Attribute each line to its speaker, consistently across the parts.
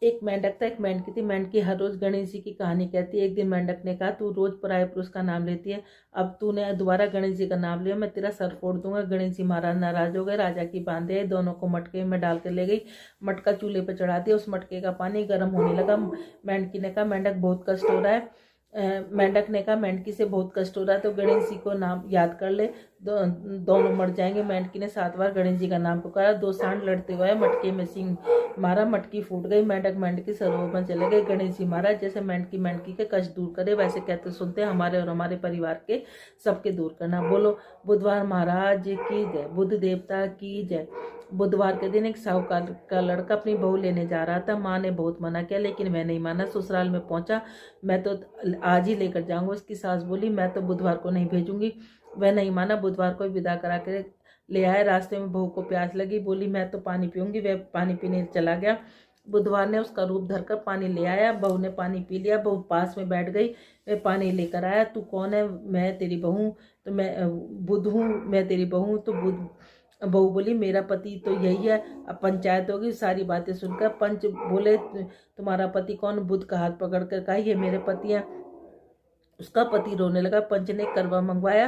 Speaker 1: एक मेंढक था, एक मेंढकी थी। मेंढकी हर रोज गणेश जी की कहानी कहती है। एक दिन मेंढक ने कहा, तू रोज पराये पुरुष का नाम लेती है, अब तूने दोबारा गणेश जी का नाम लिया, मैं तेरा सर फोड़ दूंगा। गणेश जी महाराज नाराज हो गए, राजा की बांधे, दोनों को मटके में डाल कर ले गई। मटका चूल्हे पर चढ़ा दिया, उस मटके का पानी गर्म होने लगा। मेंढकी ने कहा, मेंढक बहुत कष्ट हो रहा है। मेंढक ने कहा, मेंढकी से बहुत कष्ट हो रहा है तो गणेश जी को नाम याद कर ले, दोनों मर जाएंगे। मेंढकी ने 7 बार गणेश जी का नाम पुकारा। 2 सांड लड़ते हुए मटके में सिंह मारा, मटकी फूट गई। मेंढक मेंढकी सरोवर में चले गए। गणेश जी महाराज जैसे मेंढकी मेंढकी के कष्ट दूर करे, वैसे कहते सुनते हमारे और हमारे परिवार के सबके दूर करना। बोलो बुधवार महाराज की जय, बुद्ध देवता की जय। बुधवार के दिन एक साहूकार का लड़का अपनी बहू लेने जा रहा था। माँ ने बहुत मना किया लेकिन वह नहीं माना। ससुराल में पहुंचा, मैं तो आज ही लेकर जाऊंगा। उसकी सास बोली, मैं तो बुधवार को नहीं भेजूंगी। वह नहीं माना, बुधवार को विदा करा कर ले आया। रास्ते में बहू को प्यास लगी, बोली मैं तो पानी पीऊंगी। वह पानी पीने चला गया। बुधवार ने उसका रूप धरकर पानी ले आया। बहू ने पानी पी लिया। बहू पास में बैठ गई। वह पानी लेकर आया। तू कौन है? मैं तेरी बहू। तो मैं बुध हूँ। मैं तेरी बहू हूँ। तो बहू बोली, मेरा पति तो यही है। अब पंचायत होगी। सारी बातें सुनकर पंच बोले, तुम्हारा पति कौन? बुध का हाथ पकड़कर कहा, ये मेरे पति है। उसका पति रोने लगा। पंच ने करवा मंगवाया,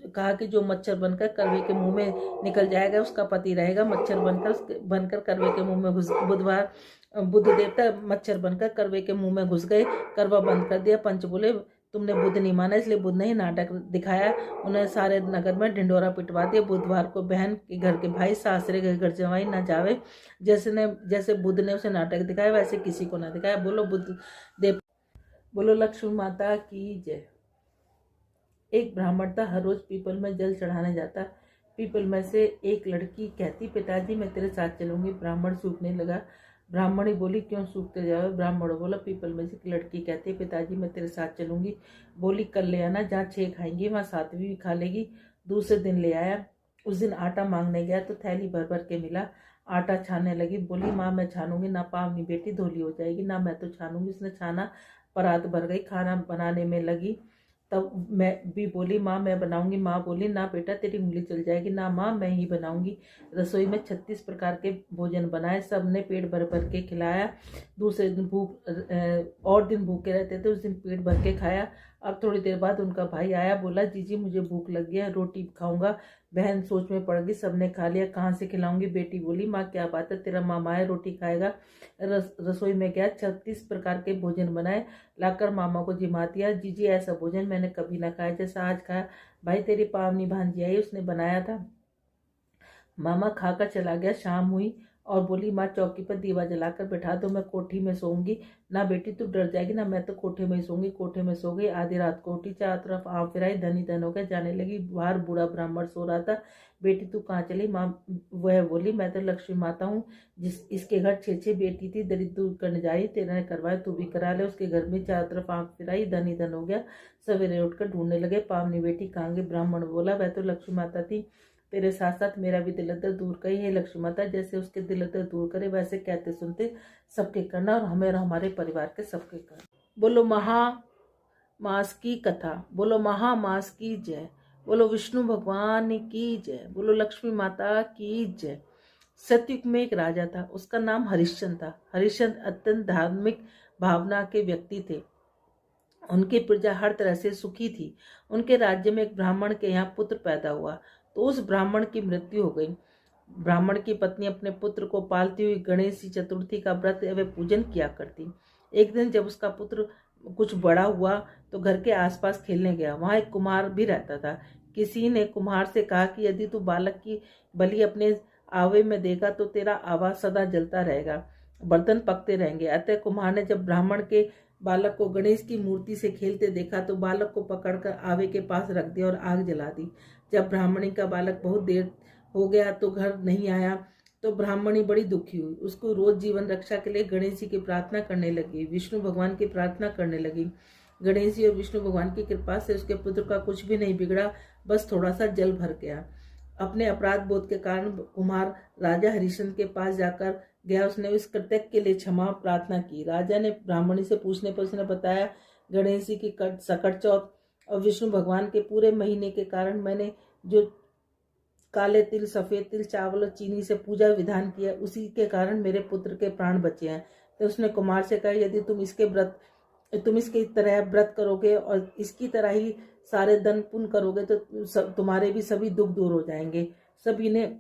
Speaker 1: कहा कि जो मच्छर बनकर करवे के मुंह में निकल जाएगा उसका पति रहेगा। मच्छर बनकर करवे के मुंह में घुस बुधवार बुध देवता मच्छर बनकर करवे के मुंह में घुस गए। करवा बंद कर दिया। पंच बोले, तुमने बुध नहीं माना इसलिए बुध ने ही नाटक दिखाया। उन्हें सारे नगर में ढिंडोरा पिटवा दिया। बुधवार को बहन के घर के भाई सासरे के घर जवाई ना जावे। जैसे बुध ने उसे नाटक दिखाया वैसे किसी को ना दिखाया। बोलो बुद्ध देव, बोलो लक्ष्मी माता की जय। एक ब्राह्मण था, हर रोज पीपल में जल चढ़ाने जाता। पीपल में से एक लड़की कहती, पिताजी मैं तेरे साथ चलूंगी। ब्राह्मण सूखने लगा। ब्राह्मणी बोली, क्यों सूखते जाओ? ब्राह्मण बोला, पीपल में से एक लड़की कहती, पिताजी मैं तेरे साथ चलूंगी। बोली, कल ले आना, जहाँ 6 खाएंगी वहाँ 7वीं भी खा लेगी। दूसरे दिन ले आया। उस दिन आटा मांगने गया तो थैली भर भर के मिला। आटा छानने लगी। बोली, माँ मैं छानूंगी ना। पावनी बेटी धोली हो जाएगी ना, मैं तो छानूंगी। उसने छाना, परात भर गई। खाना बनाने में लगी तब मैं भी बोली, माँ मैं बनाऊंगी। माँ बोली, ना बेटा तेरी उंगली चल जाएगी। ना माँ, मैं ही बनाऊंगी। रसोई में 36 प्रकार के भोजन बनाए, सबने पेट भर भर के खिलाया। दूसरे दिन और दिन भूखे रहते थे, उस दिन पेट भर के खाया। अब थोड़ी देर बाद उनका भाई आया, बोला, जीजी मुझे भूख लग गया, रोटी खाऊंगा। बहन सोच में पड़ गई, सबने खा लिया, कहाँ से खिलाऊंगी? बेटी बोली, माँ क्या बात है, तेरा मामा है रोटी खाएगा। रसोई में गया, 36 प्रकार के भोजन बनाए, लाकर मामा को जिमा दिया। जीजी ऐसा भोजन मैंने कभी ना खाया जैसा आज खाया। भाई तेरी पावनी भांजी आई, उसने बनाया था। मामा खाकर चला गया। शाम हुई और बोली, माँ चौकी पर दीवा जलाकर बैठा दो, मैं कोठी में सोऊंगी। ना बेटी तू डर जाएगी ना, मैं तो कोठे में ही सोऊंगी। कोठे में सो गई। आधी रात को उठी, चारों तरफ आँख फिराई, धनी धन हो गया, जाने लगी। बाहर बूढ़ा ब्राह्मण सो रहा था। बेटी तू कहाँ चली? माँ वह बोली, मैं तो लक्ष्मी माता हूँ, इसके घर 6 बेटी थी, दरिद्र दूर करने जाई, तेरा ने करवाए तू भी करा ले। उसके घर में चारों तरफ आँख फिराई, धनी धन हो गया। सवेरे उठकर ढूंढने लगे, पावनी बेटी कहाँ गई? ब्राह्मण बोला, वह तो लक्ष्मी माता थी, तेरे साथ साथ मेरा भी दिल दर्द दूर करी है। लक्ष्मी माता जैसे उसके दिल दर्द दूर करे वैसे कहते सुनते सबके करना, और हमें और हमारे परिवार के सबके करना। बोलो महामास की कथा। बोलो महामास की जय। बोलो विष्णु भगवान की जय। बोलो लक्ष्मी माता की जय। सतयुग में एक राजा था, उसका नाम हरिश्चंद्र था। हरिश्चंद्र अत्यंत धार्मिक भावना के व्यक्ति थे। उनकी प्रजा हर तरह से सुखी थी। उनके राज्य में एक ब्राह्मण के यहाँ पुत्र पैदा हुआ तो उस ब्राह्मण की मृत्यु हो गई। ब्राह्मण की पत्नी अपने पुत्र को पालती हुई गणेश चतुर्थी का व्रत एवं पूजन किया करती। एक दिन जब उसका पुत्र कुछ बड़ा हुआ तो घर के आसपास खेलने गया। वहां एक कुम्हार भी रहता था। किसी ने कुम्हार से कहा कि यदि तू बालक की बलि अपने आवे में देगा तो तेरा आवा सदा जलता रहेगा, बर्तन पकते रहेंगे। अतः कुम्हार ने जब ब्राह्मण के बालक को गणेश की मूर्ति से खेलते देखा तो बालक को पकड़कर आवे के पास रख दिया और आग जला दी। जब ब्राह्मणी का बालक बहुत देर हो गया तो घर नहीं आया तो ब्राह्मणी बड़ी दुखी हुई। उसको रोज जीवन रक्षा के लिए गणेश जी की प्रार्थना करने लगी, विष्णु भगवान की प्रार्थना करने लगी। गणेश जी और विष्णु भगवान की कृपा से उसके पुत्र का कुछ भी नहीं बिगड़ा, बस थोड़ा सा जल भर गया। अपने अपराध बोध के कारण कुमार राजा हरिश्चंद्र के पास जाकर गया। उसने इस कृत्य के लिए क्षमा प्रार्थना की। राजा ने ब्राह्मणी से पूछने पर उसने बताया, गणेश जी की सकट चौथ और विष्णु भगवान के पूरे महीने के कारण मैंने जो काले तिल, सफेद तिल, चावल और चीनी से पूजा विधान किया, उसी के कारण मेरे पुत्र के प्राण बचे हैं। तो उसने कुमार से कहा यदि तुम इसकी तरह व्रत करोगे और इसकी तरह ही सारे दान पुण्य करोगे तो तुम्हारे भी सभी दुख दूर हो जाएंगे। सभी ने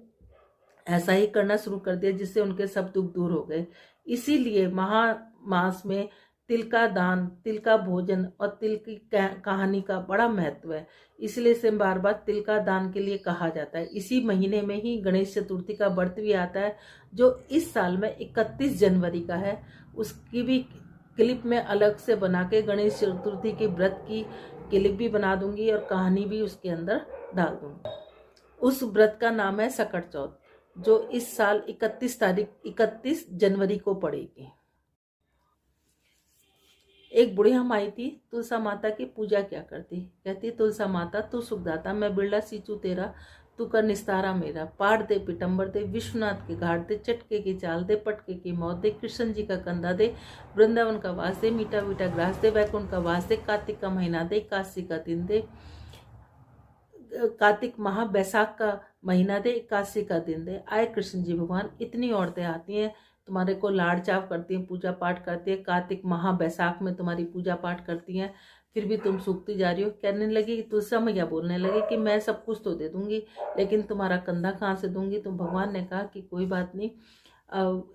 Speaker 1: ऐसा ही करना शुरू कर दिया, जिससे उनके सब दुख दूर हो गए। इसीलिए महामास में तिल का दान, तिल का भोजन और तिल की कहानी का बड़ा महत्व है। इसलिए इसे बार बार तिल का दान के लिए कहा जाता है। इसी महीने में ही गणेश चतुर्थी का व्रत भी आता है, जो इस साल में 31 जनवरी का है। उसकी भी क्लिप में अलग से बना के गणेश चतुर्थी के व्रत की क्लिप भी बना दूंगी और कहानी भी उसके अंदर डाल दूंगी। उस व्रत का नाम है सकट चौथ, जो इस साल 31 जनवरी को पड़ेगी। एक बुढ़िया माई थी, तुलसा माता की पूजा क्या करती। कहती तुलसा माता तू सुखदाता, मैं बिरला सींचू तेरा, तू कर निस्तारा मेरा। पाट दे पिटंबर दे, विश्वनाथ के घाट दे, चटके की चाल दे, पटके की मौत दे, कृष्ण जी का कंधा दे, वृंदावन का वास दे, मीठा मीठा ग्रास दे, वैकुंठ का वास दे, कार्तिक का महीना दे, काशी का दिन दे, कार्तिक माह बैसाख का महीना दे, काशी का दिन दे। आए कृष्ण जी भगवान। इतनी औरतें आती हैं, तुम्हारे को लाड़ चाव करती हैं, पूजा पाठ करती है, कार्तिक माह बैसाख में तुम्हारी पूजा पाठ करती हैं, फिर भी तुम सूखती जा रही हो। कहने लगी, तुलसा मैया बोलने लगी कि मैं सब कुछ तो दे दूंगी, लेकिन तुम्हारा कंधा कहाँ से दूंगी। तो भगवान ने कहा कि कोई बात नहीं।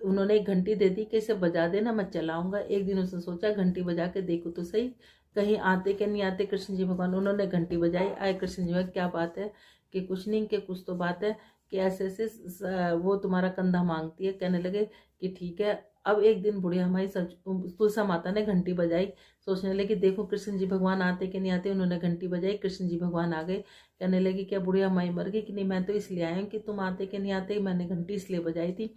Speaker 1: उन्होंने एक घंटी दे दी कि इसे बजा देना, मैं चलाऊंगा। एक दिन उसने सोचा घंटी बजा के देखो तो सही, कहीं आते कि नहीं आते कृष्ण जी भगवान। उन्होंने घंटी बजाई, आए कृष्ण जी भगवान। क्या बात है कि कुछ नहीं, कि कुछ तो बात है कि ऐसे ऐसे वो तुम्हारा कंधा मांगती है। कहने लगे कि ठीक है। अब एक दिन बुढ़िया माई तुलसा माता ने घंटी बजाई, सोचने लगी देखो कृष्ण जी भगवान आते कि नहीं आते। उन्होंने घंटी बजाई, कृष्ण जी भगवान आ गए। कहने लगी क्या बुढ़िया माई मर गई कि नहीं, मैं तो इसलिए आई हूँ कि तुम आते कि नहीं आते, मैंने घंटी इसलिए बजाई थी।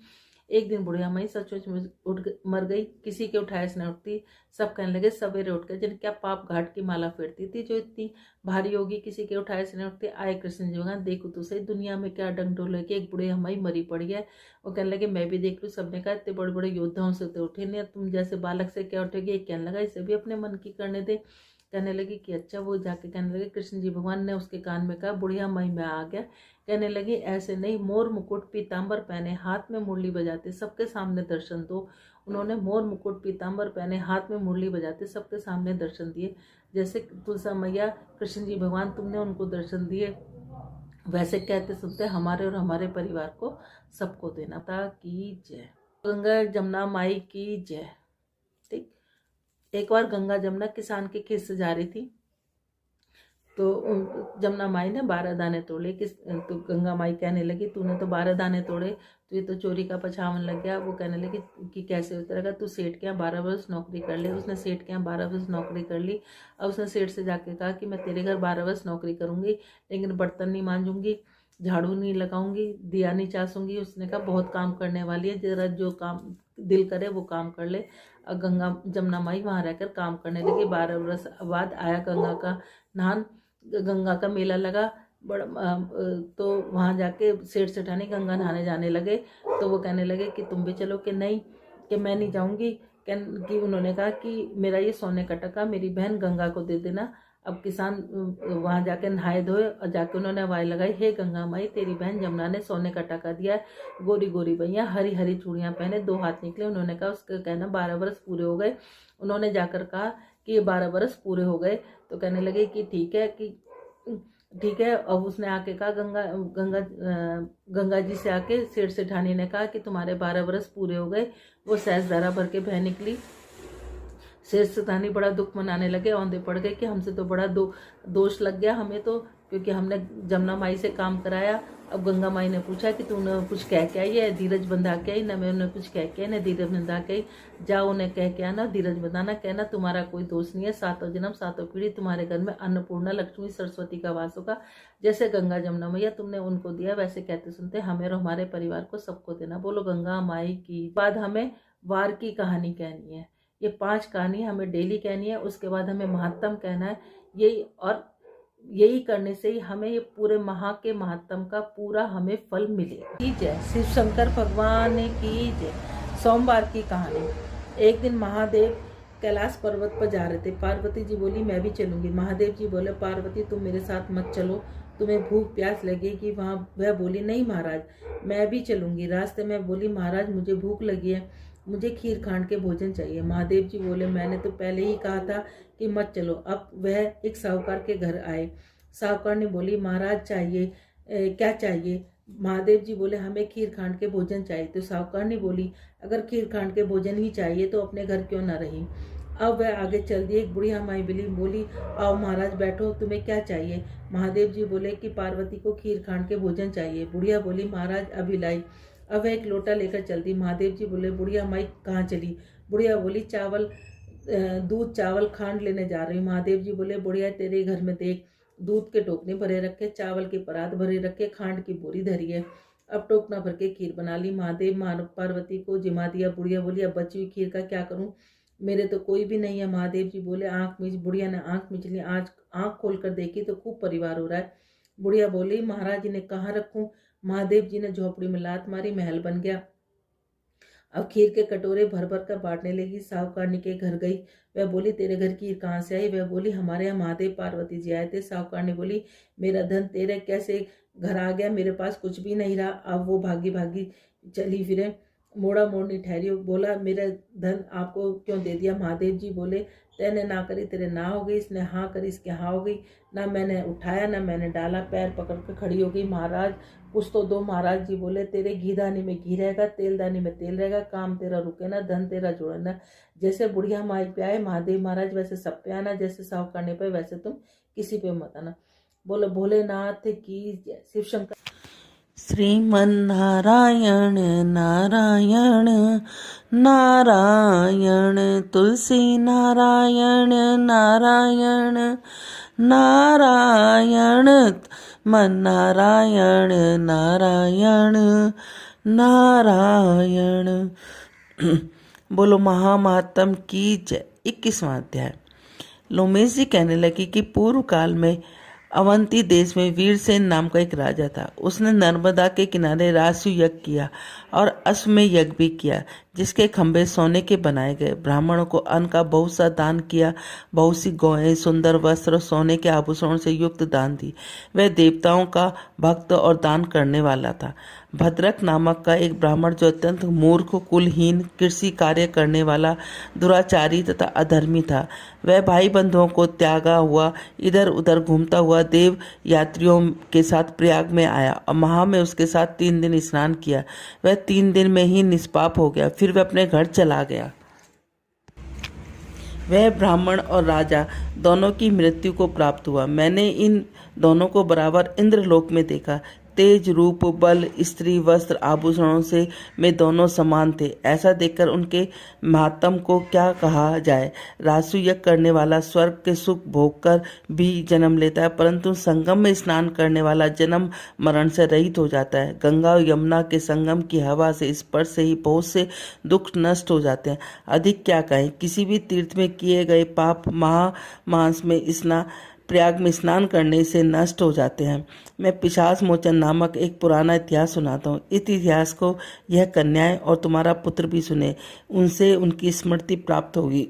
Speaker 1: एक दिन बुढ़िया माई सचमुच में मर गई, किसी के उठाए से न उठती। सब कहने लगे सवेरे उठ गए, जिन क्या पाप घाट की माला फेरती थी जो इतनी भारी होगी, किसी के उठाए से न उठते। आए कृष्ण जी भगवान, देखो तो सही दुनिया में क्या डंडोल है कि एक बुढ़िया माई मरी पड़ी है। वो कहने लगे मैं भी देख लूँ। सबने कहा इतने बड़े बड़े योद्धाओं से तो उठे नहीं, तुम जैसे बालक से क्या उठेगी। एक कहने लगा इसे भी अपने मन की करने दे। कहने लगी कि अच्छा। वो जाके कहने लगे कृष्ण जी भगवान ने उसके कान में कहा बुढ़िया माई मैं आ गया। कहने लगी ऐसे नहीं, मोर मुकुट पीताम्बर पहने, हाथ में मुरली बजाते, सबके सामने दर्शन दो। उन्होंने मोर मुकुट पीताम्बर पहने, हाथ में मुरली बजाते, सबके सामने दर्शन दिए। जैसे तुलसा मैया कृष्ण जी भगवान तुमने उनको दर्शन दिए, वैसे कहते सुनते हमारे और हमारे परिवार को सबको देना था। की जय। गंगा जमुना माई की जय। ठीक। एक बार गंगा जमुना किसान के खेत से जा रही थी, तो जमुना माई ने 12 दाने तोड़े। तो गंगा माई कहने लगी तूने तो 12 दाने तोड़े, तो ये तो चोरी का पछावन लग गया। वो कहने लगी कि कैसे उतरेगा, तू सेठ के यहाँ 12 वर्ष नौकरी कर ले। उसने सेठ के यहाँ 12 वर्ष नौकरी कर ली। अब उसने सेठ से जाके कहा कि मैं तेरे घर 12 वर्ष नौकरी करूंगी, लेकिन बर्तन नहीं मांजूंगी, झाड़ू नहीं लगाऊंगी, दिया नहीं चासूंगी। उसने कहा बहुत काम करने वाली है, जरा जो काम दिल करे वो काम कर ले। और गंगा जमुना माई वहाँ रहकर काम करने लगी। 12 वर्ष बाद आया गंगा का नहान, गंगा का मेला लगा बड़ा। तो वहाँ जाके सेठ सेठानी गंगा नहाने जाने लगे। तो वो कहने लगे कि तुम भी चलो, कि नहीं कि मैं नहीं जाऊँगी। कि उन्होंने कहा कि मेरा ये सोने का टका मेरी बहन गंगा को दे देना। अब किसान वहाँ जाके नहाए धोए और जाके उन्होंने आवाज़ लगाई, हे गंगा माई तेरी बहन जमुना ने सोने का टका दिया है, गोरी गोरी भैया हरी हरी चूड़ियाँ पहने, 2 हाथ निकले। उन्होंने कहा उसका कहना 12 वर्ष पूरे हो गए। उन्होंने जाकर कहा कि ये 12 वर्ष पूरे हो गए। तो कहने लगे कि ठीक है कि ठीक है। अब उसने आके कहा गंगा जी से आके सेठ सेठानी ने कहा कि तुम्हारे 12 वर्ष पूरे हो गए। वो सहज धारा भर के बह निकली। सेठ सेठानी बड़ा दुख मनाने लगे, औंधे पड़ गए कि हमसे तो बड़ा दोष लग गया हमें तो, क्योंकि हमने जमुना माई से काम कराया। अब गंगा माई ने पूछा कि तूने कुछ कह के आई है, धीरज बंधा के आई। न मैं उन्हें कुछ कह के आई न धीरज बंधा के आई। जाओ उन्हें कह के आना, धीरज बंधाना, कहना तुम्हारा कोई दोष नहीं है, 7 जन्म 7 पीढ़ी तुम्हारे घर में अन्नपूर्णा लक्ष्मी सरस्वती का वास होगा। जैसे गंगा जमुना मैया तुमने उनको दिया, वैसे कहते सुनते हमें और हमारे परिवार को सबको देना। बोलो गंगा माई की। बाद हमें वार की कहानी कहनी है। ये 5 कहानी हमें डेली कहनी है। उसके बाद हमें महात्म कहना है। यही करने से ही हमें ये पूरे माह के महात्म का पूरा हमें फल मिलेगा। की जय। शिव शंकर भगवान की जय। सोमवार की कहानी। एक दिन महादेव कैलाश पर्वत पर जा रहे थे। पार्वती जी बोली मैं भी चलूंगी। महादेव जी बोले पार्वती तुम मेरे साथ मत चलो, तुम्हें भूख प्यास लगेगी वहाँ। वह बोली नहीं महाराज मैं भी चलूंगी। रास्ते में बोली महाराज मुझे भूख लगी है। मुझे खीर खांड के भोजन चाहिए। महादेव जी बोले मैंने तो पहले ही कहा था कि मत चलो। अब वह एक साहूकार के घर आए। साहूकार ने बोली महाराज चाहिए क्या चाहिए? महादेव जी बोले हमें खीर खांड के भोजन चाहिए। तो साहूकार ने बोली अगर खीर खांड के भोजन ही चाहिए तो अपने घर क्यों ना रही। अब वह आगे चल दी। एक बुढ़िया माई बोली आओ महाराज बैठो, तुम्हें क्या चाहिए? महादेव जी बोले कि पार्वती को खीर खांड के भोजन चाहिए। बुढ़िया बोली महाराज अभी लाई। अब वह एक लोटा लेकर चल दी। महादेव जी बोले बुढ़िया माई कहाँ चली? बुढ़िया बोली चावल दूध चावल खांड लेने जा रही। महादेव जी बोले बुढ़िया तेरे घर में देख, दूध के टोकने भरे रखे, चावल के परात भरे रखे, खांड की बोरी धरी है। अब टोकना भर के खीर बना ली। महादेव पार्वती को जिमा दिया। बुढ़िया बोली अब बची हुई खीर का क्या करूं? मेरे तो कोई भी नहीं है। महादेव जी बोले बुढ़िया ने आंख मिच ली। आज आंख खोल कर देखी तो खूब परिवार हो रहा है। बुढ़िया बोली महाराज ने कहाँ रखूं? महादेव जी ने झोपड़ी में लात मारी, महल बन गया। अब खीर के कटोरे भर भर कर बांटने लगी। साहूकारनी के घर गई। वह बोली तेरे घर खीर कहाँ से आई? वह बोली हमारे यहाँ महादेव पार्वती जी आए थे। साहूकारनी बोली मेरा धन तेरे कैसे घर आ गया? मेरे पास कुछ भी नहीं रहा। अब वो भागी भागी चली फिरे, मोड़ा मोड़नी ठहरी। बोला मेरा धन आपको क्यों दे दिया? महादेव जी बोले तेने ना करी तेरे ना हो गई, इसने हाँ करी इसके हाँ हो गई। ना मैंने उठाया ना मैंने डाला, पैर पकड़ कर खड़ी हो गई। महाराज कुछ तो दो। महाराज जी बोले तेरे घीदानी में घी रहेगा, तेलदानी में तेल रहेगा, काम तेरा रुके ना, धन तेरा जुड़े ना। जैसे बुढ़िया माई पे आए महादेव महाराज वैसे सब पे आना, जैसे साहूकारनी पे वैसे तुम किसी पे मत आना। बोलो भोलेनाथ की जय। शिव शंकर।
Speaker 2: श्रीमन नारायण नारायण नारायण तुलसी नारायण नारायण नारायण मन नारायण नारायण नारायण। बोलो महामातम की जय। 21वां अध्याय। लोमेश जी कहने लगी कि पूर्व काल में अवंती देश में वीरसेन नाम का एक राजा था। उसने नर्मदा के किनारे रासु यज्ञ किया और अश्वमेध यज्ञ भी किया, जिसके खंभे सोने के बनाए गए। ब्राह्मणों को अन्न का बहुत सा दान किया, बहुत सी गौएं, सुंदर वस्त्र और सोने के आभूषणों से युक्त दान दी। वह देवताओं का भक्त और दान करने वाला था। भद्रक नामक का एक ब्राह्मण जो अत्यंत मूर्ख, कुलहीन, कृषि कार्य करने वाला, दुराचारी तथा अधर्मी था, वह भाई बंधुओं को त्यागा हुआ इधर उधर घूमता हुआ देव यात्रियों के साथ प्रयाग में आया और महा में उसके साथ 3 दिन स्नान किया। वह 3 दिन में ही निष्पाप हो गया। फिर वह अपने घर चला गया। वह ब्राह्मण और राजा दोनों की मृत्यु को प्राप्त हुआ। मैंने इन दोनों को बराबर इंद्रलोक में देखा। तेज, रूप, बल, स्त्री, वस्त्र, आभूषणों से में दोनों समान थे। ऐसा देखकर उनके महात्म को क्या कहा जाए। रासु यज्ञ करने वाला स्वर्ग के सुख भोग कर भी जन्म लेता है, परंतु संगम में स्नान करने वाला जन्म मरण से रहित हो जाता है। गंगा और यमुना के संगम की हवा से स्पर्श से ही बहुत से दुख नष्ट हो जाते हैं। अधिक क्या कहें, किसी भी तीर्थ में किए गए पाप महामास में प्रयाग में स्नान करने से नष्ट हो जाते हैं। मैं पिशाच मोचन नामक एक पुराना इतिहास सुनाता हूँ। इस इतिहास को यह कन्याएं और तुम्हारा पुत्र भी सुने, उनसे उनकी स्मृति प्राप्त होगी।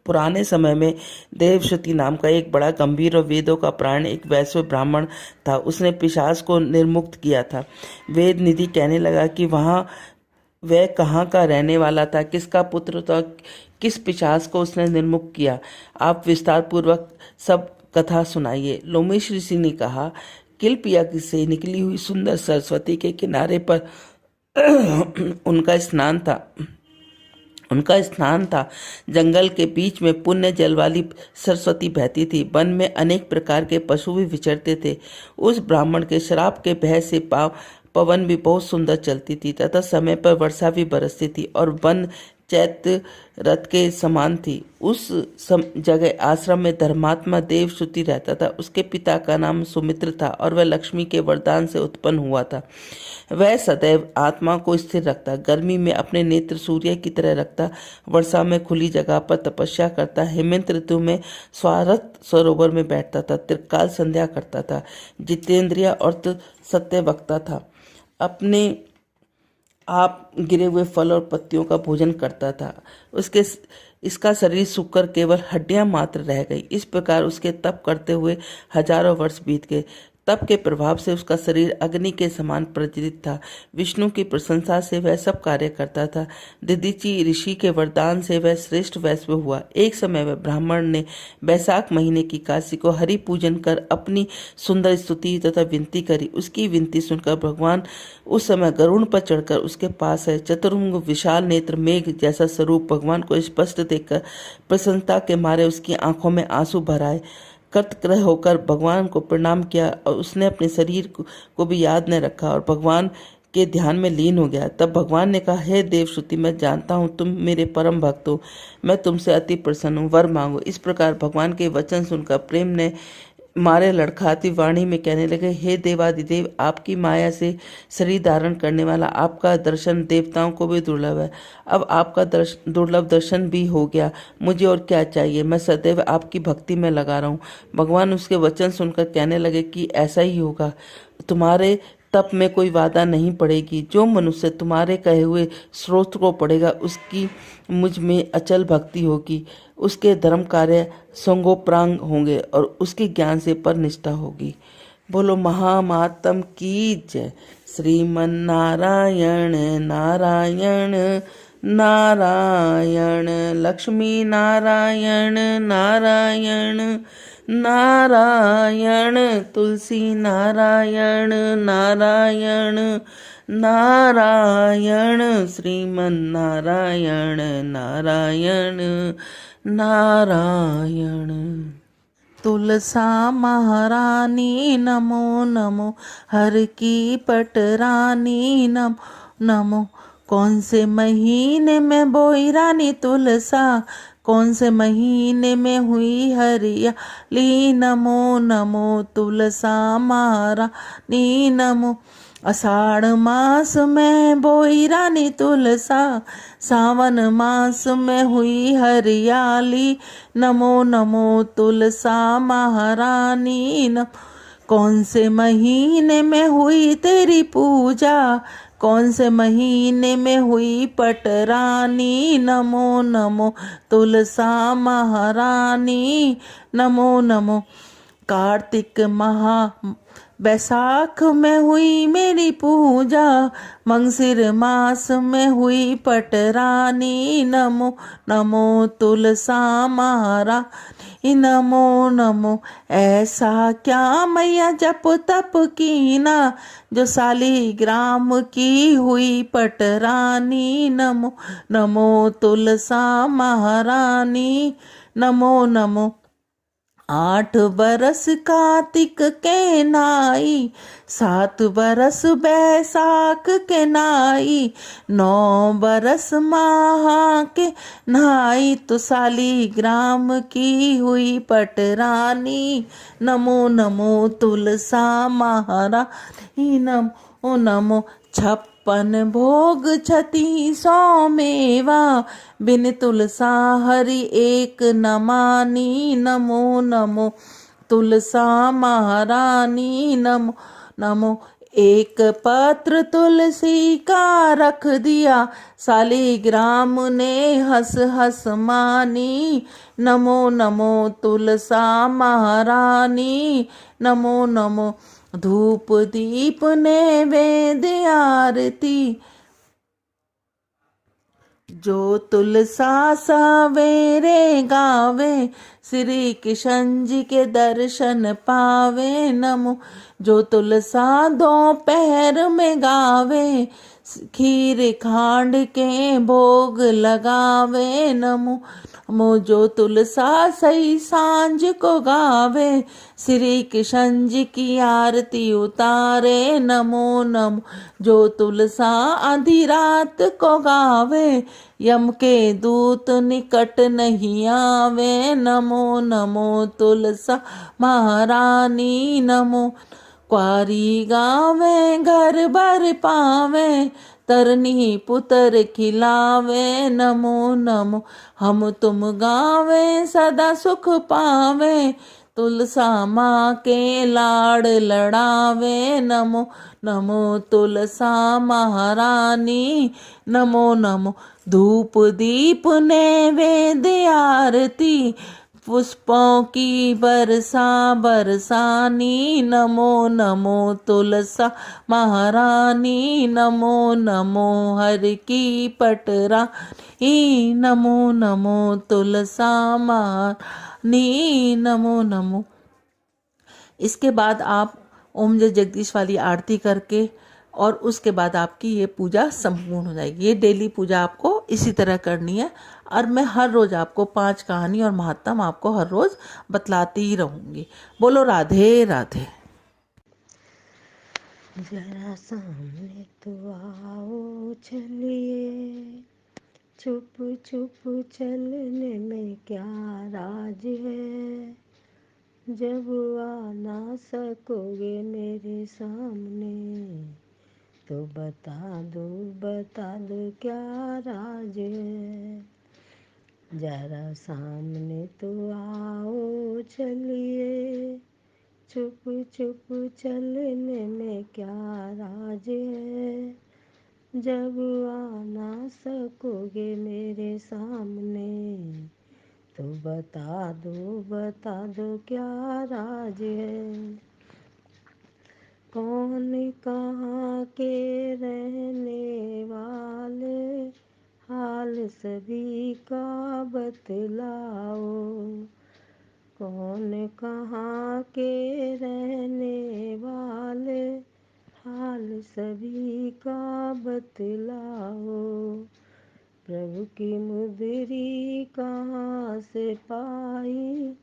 Speaker 2: पुराने समय में देवश्रुति नाम का एक बड़ा गंभीर और वेदों का प्राण एक वैश्य ब्राह्मण था। उसने पिशाच को निर्मुक्त किया था। वेद निधि कहने लगा कि वह कहाँ का रहने वाला था, किसका पुत्र था, किस पिशाच को उसने निर्मुक्त किया। आप विस्तार पूर्वक सब कथा सुनाइए। लोमेश ऋषि ने कहा, किल्प यज्ञ से निकली हुई सुंदर सरस्वती के किनारे पर उनका स्थान था। जंगल के बीच में पुण्य जल वाली सरस्वती बहती थी। वन में अनेक प्रकार के पशु भी विचरते थे। उस ब्राह्मण के श्राप के भय से पवन भी बहुत सुंदर चलती थी तथा समय पर वर्षा भी बरसती थी और वन चैत्य रथ के समान थी। उस जगह आश्रम में धर्मात्मा देवश्रुति रहता था। उसके पिता का नाम सुमित्र था और वह लक्ष्मी के वरदान से उत्पन्न हुआ था। वह सदैव आत्मा को स्थिर रखता, गर्मी में अपने नेत्र सूर्य की तरह रखता, वर्षा में खुली जगह पर तपस्या करता, हेमंत ऋतु में स्वारथ सरोवर में बैठता था, त्रिकाल संध्या करता था, जितेंद्रिय और सत्य वक्ता था, अपने आप गिरे हुए फल और पत्तियों का भोजन करता था। इसका शरीर सूखकर केवल हड्डियां मात्र रह गई। इस प्रकार उसके तप करते हुए हजारों वर्ष बीत गए। तप के प्रभाव से उसका शरीर अग्नि के समान प्रज्वलित था। विष्णु की प्रशंसा से वह सब कार्य करता था। दधीचि ऋषि के वरदान से वह श्रेष्ठ वैश्य हुआ। एक समय वह ब्राह्मण ने बैसाख महीने की काशी को हरि पूजन कर अपनी सुंदर स्तुति तथा विनती करी। उसकी विनती सुनकर भगवान उस समय गरुड़ पर चढ़कर उसके पास है। चतुर्मुख विशाल नेत्र मेघ जैसा स्वरूप भगवान को स्पष्ट देखकर प्रसन्नता के मारे उसकी आंखों में आंसू भर आए। कृतकृत होकर भगवान को प्रणाम किया और उसने अपने शरीर को भी याद न रखा और भगवान के ध्यान में लीन हो गया। तब भगवान ने कहा, हे देवश्रुति, मैं जानता हूँ तुम मेरे परम भक्त हो, मैं तुमसे अति प्रसन्न हूँ, वर मांगो। इस प्रकार भगवान के वचन सुनकर प्रेम ने मारे लड़खड़ाती वाणी में कहने लगे, हे देवादिदेव, आपकी माया से शरीर धारण करने वाला आपका दर्शन देवताओं को भी दुर्लभ है। अब आपका दुर्लभ दर्शन भी हो गया, मुझे और क्या चाहिए? मैं सदैव आपकी भक्ति में लगा रहा हूँ। भगवान उसके वचन सुनकर कहने लगे कि ऐसा ही होगा। तुम्हारे तप में कोई बाधा नहीं पड़ेगी। जो मनुष्य तुम्हारे कहे हुए स्रोत को पढ़ेगा उसकी मुझ में अचल भक्ति होगी, उसके धर्म कार्य संगोप्रांग होंगे और उसके ज्ञान से पर निष्ठा होगी। बोलो महामातम की जय। श्रीमन नारायण नारायण नारायण, लक्ष्मी नारायण नारायण नारायण, तुलसी नारायण नारायण नारायण, श्रीमन नारायण नारायण नारायण। तुलसा महारानी नमो नमो, हर की पटरानी नमो नमो। कौन से महीने में बोई रानी तुलसा, कौन से महीने में हुई हरियाली, नमो नमो तुलसा महारानी नमो। आषाढ़ मास में बोई रानी तुलसा, सावन मास में हुई हरियाली, नमो नमो तुलसा महारानी नमो। कौन से महीने में हुई तेरी पूजा, कौन से महीने में हुई पटरानी, नमो नमो तुलसा महारानी नमो नमो। कार्तिक महा बैसाख में हुई मेरी पूजा, मंगसिर मास में हुई पटरानी, नमो नमो तुलसा महारानी नमो नमो। ऐसा क्या मैया जप तप कीना, जो शालिग्राम की हुई पटरानी, नमो नमो तुलसा महारानी नमो नमो। 8 बरस कार्तिक के नाई, 7 बरस बैसाख के नाई, 9 बरस माह के नाई, तो शालिग्राम की हुई पटरानी, नमो नमो तुलसा महारानी नमो नमो। 56 भोग 3600 मेवा, बिन तुलसा हरि एक न मानी, नमो नमो तुलसा महारानी नमो नमो। एक पत्र तुलसी का रख दिया, शालिग्राम ने हंस हंस मानी, नमो नमो तुलसा महारानी नमो नमो। धूप दीप नैवेद्य आरती, जो तुलसा सवेरे गावे, श्री कृष्ण जी के दर्शन पावे, नमो। जो तुलसा दोपहर में गावे, खीर खांड के भोग लगावे, नमो नमो। जो तुलसा सही सांझ को गावे, श्री कृष्ण जी की आरती उतारे, नमो नमो। जो तुलसा आधी रात को गावे, यम के दूत निकट नहीं आवे, नमो नमो तुलसा महारानी नमो। क्वारी गावे घर भर पावे, तरनी पुत्र खिलावे, नमो नमो। हम तुम गावे सदा सुख पावे, तुलसा माँ के लाड़ लड़ावे, नमो नमो तुलसा महारानी नमो नमो। धूप दीप नैवेद्य आरती, पुष्पों की बरसा बरसानी, नमो नमो तुलसा महारानी, नमो नमो हर की पटरानी, नमो नमो तुलसा महारानी, नमो नमो। इसके बाद आप ओम जय जगदीश वाली आरती करके और उसके बाद आपकी ये पूजा संपूर्ण हो जाएगी। ये डेली पूजा आपको इसी तरह करनी है और मैं हर रोज आपको 5 कहानी और महात्म आपको हर रोज बतलाती ही रहूंगी। बोलो राधे राधे।
Speaker 3: जरा सामने तो आओ चलिए, छुप छुप चलने में क्या राज है, जब आ ना सकोगे मेरे सामने तो बता दो क्या राज है। जरा सामने तो आओ चलिए, छुप छुप चलने में क्या राज है, जब आ ना सकोगे मेरे सामने तो बता दो क्या राज है। कौन कहाँ के रहने वाले, हाल सभी का बतलाओ, कौन कहाँ के रहने वाले, हाल सभी का बतलाओ, प्रभु की मुद्री कहाँ से पाई,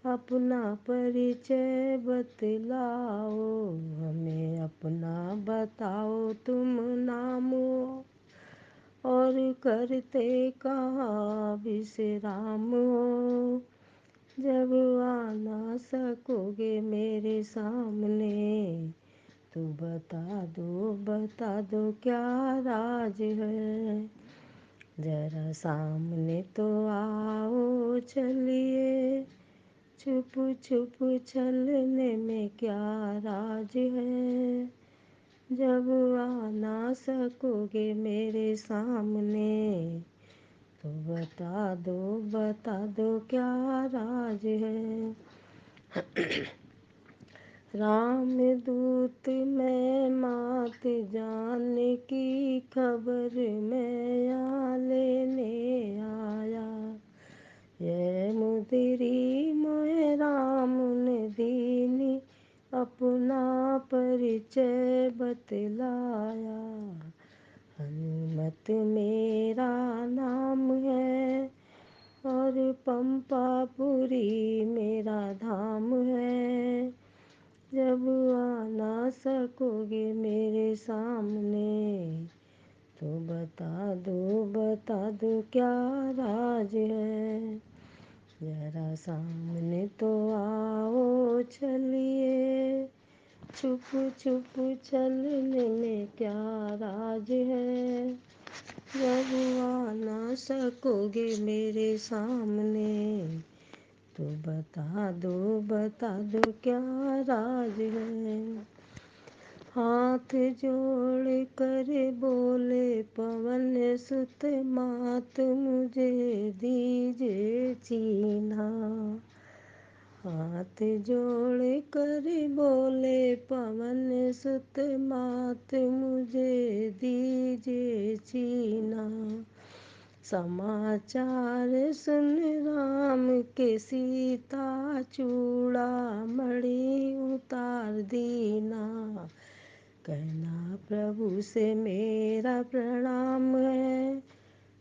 Speaker 3: अपना परिचय बतलाओ, हमें अपना बताओ तुम नाम हो, और करते कहाँ विश्राम हो, जब आ ना सकोगे मेरे सामने तो बता दो क्या राज है। जरा सामने तो आओ चलिए, छुप छुप चलने में क्या राज है, जब आ ना सकोगे मेरे सामने तो बता दो क्या राज है। राम दूत मैं मात जाने की खबर मैं यहाँ लेने आया, ये मुदरी मोहे राम ने दीनी अपना परिचय बतलाया, हनुमत मेरा नाम है और पंपापुरी मेरा धाम है, जब आ ना सकोगे मेरे सामने तो बता दो क्या राज है। जरा सामने तो आओ चलिए, छुप छुप चलने में क्या राज है, जब आ ना सकोगे मेरे सामने तो बता दो क्या राज है। हाथ जोड़ कर बोले पवन सुत मात मुझे दीजिए चीन्हा, हाथ जोड़ कर बोले पवन सुत मात मुझे दीजिए चीन्हा, समाचार सुन राम के सीता चूड़ा मणि उतार दीना, कहना प्रभु से मेरा प्रणाम है,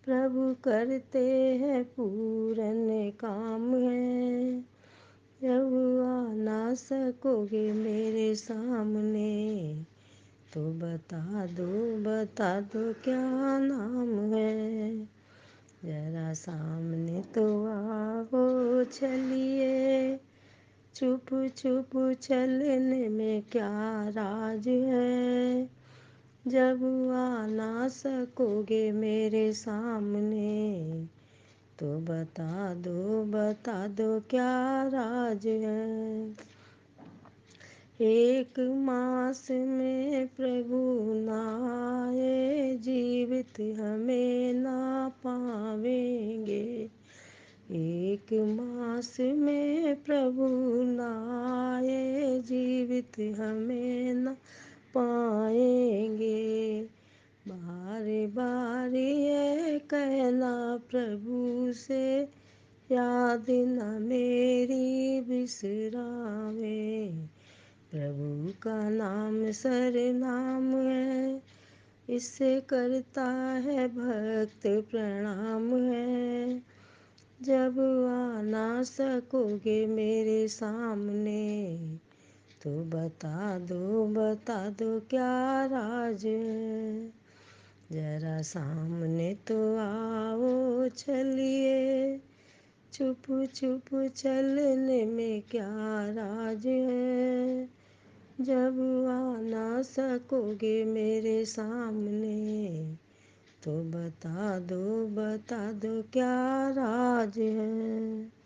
Speaker 3: प्रभु करते हैं पूरन काम है, जब आ ना सकोगे मेरे सामने तो बता दो क्या नाम है। जरा सामने तो आओ चलिए, छुप छुप चलने में क्या राज है, जब आ ना सकोगे मेरे सामने तो बता दो क्या राज है। एक मास में प्रभु नाए, जीवित हमें ना पावेंगे, एक कार्तिक मास में प्रभु नाए, जीवित हमें न पाएंगे। बारी बारी ये कहना प्रभु से, याद न मेरी बिसरावे। प्रभु का नाम सरनाम है, इससे करता है भक्त प्रणाम है। जब आ ना सकोगे मेरे सामने, तो बता दो क्या राज है। जरा सामने तो आओ चलिए, चुप चुप चलने में क्या राज है। जब आ ना सकोगे मेरे सामने, तो बता दो क्या राज है।